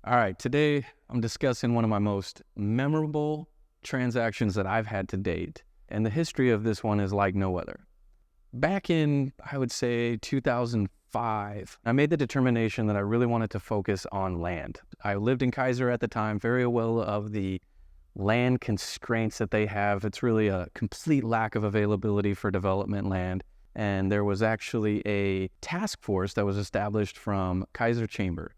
All right, today I'm discussing one of my most memorable transactions that I've had to date, and the history of this one is like no other. Back in, I would say, 2005, I made the determination that I really wanted to focus on land. I lived in Keizer at the time, very well of the land constraints that they have. It's really a complete lack of availability for development land. And there was actually a task force that was established from Keizer Chamber,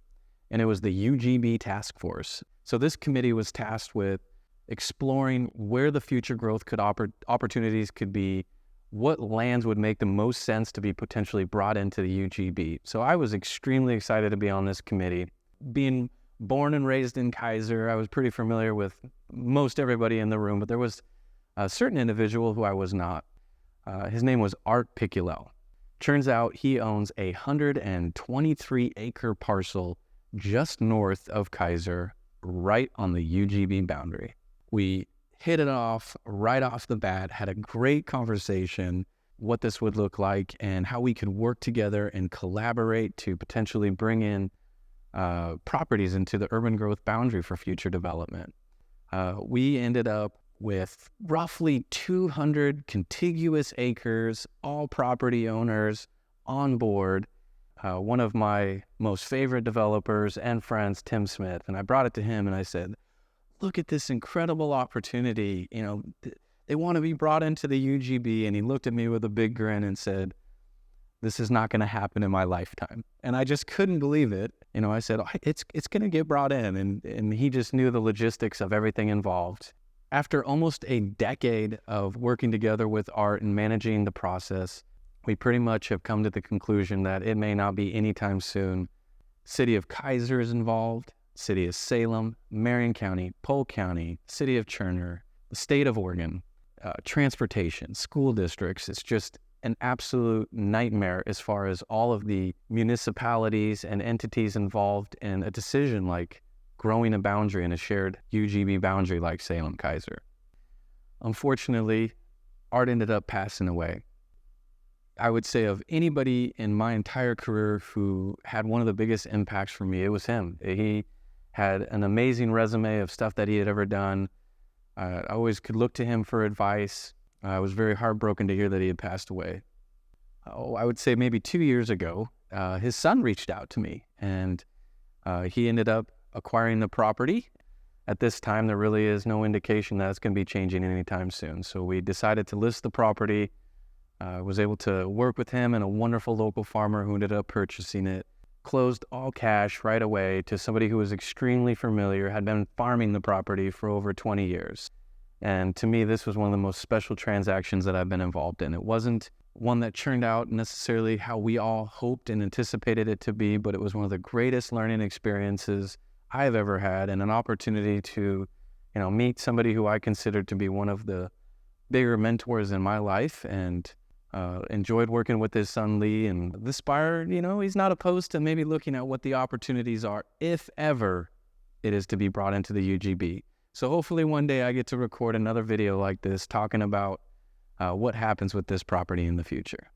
and it was the UGB task force. So this committee was tasked with exploring where the future growth opportunities could be, what lands would make the most sense to be potentially brought into the UGB. So I was extremely excited to be on this committee. Being born and raised in Keizer, I was pretty familiar with most everybody in the room, but there was a certain individual who I was not. His name was Art Piculell. Turns out he owns a 123-acre parcel just north of Keizer, right on the UGB boundary. We hit it off right off the bat, had a great conversation, what this would look like and how we could work together and collaborate to potentially bring in properties into the urban growth boundary for future development. We ended up with roughly 200 contiguous acres, all property owners on board. One of my most favorite developers and friends, Tim Smith, and I brought it to him and I said, look at this incredible opportunity. They want to be brought into the UGB. And he looked at me with a big grin and said, this is not going to happen in my lifetime. And I just couldn't believe it. I said, it's going to get brought in. And he just knew the logistics of everything involved. After almost a decade of working together with Art and managing the process, we pretty much have come to the conclusion that it may not be anytime soon. City of Keizer is involved, City of Salem, Marion County, Polk County, City of Turner, the state of Oregon, transportation, school districts. It's just an absolute nightmare as far as all of the municipalities and entities involved in a decision like growing a boundary in a shared UGB boundary like Salem Keizer. Unfortunately, Art ended up passing away. I would say of anybody in my entire career who had one of the biggest impacts for me, it was him. He had an amazing resume of stuff that he had ever done. I always could look to him for advice. I was very heartbroken to hear that he had passed away. I would say maybe 2 years ago, his son reached out to me, and he ended up acquiring the property. At this time, there really is no indication that it's going to be changing anytime soon. So we decided to list the property. Was able to work with him and a wonderful local farmer who ended up purchasing it. Closed all cash right away to somebody who was extremely familiar, had been farming the property for over 20 years. And to me, this was one of the most special transactions that I've been involved in. It wasn't one that turned out necessarily how we all hoped and anticipated it to be, but it was one of the greatest learning experiences I've ever had, and an opportunity to, meet somebody who I considered to be one of the bigger mentors in my life, and enjoyed working with his son Lee. And this buyer, he's not opposed to maybe looking at what the opportunities are, if ever it is to be brought into the UGB. So hopefully one day I get to record another video like this talking about what happens with this property in the future.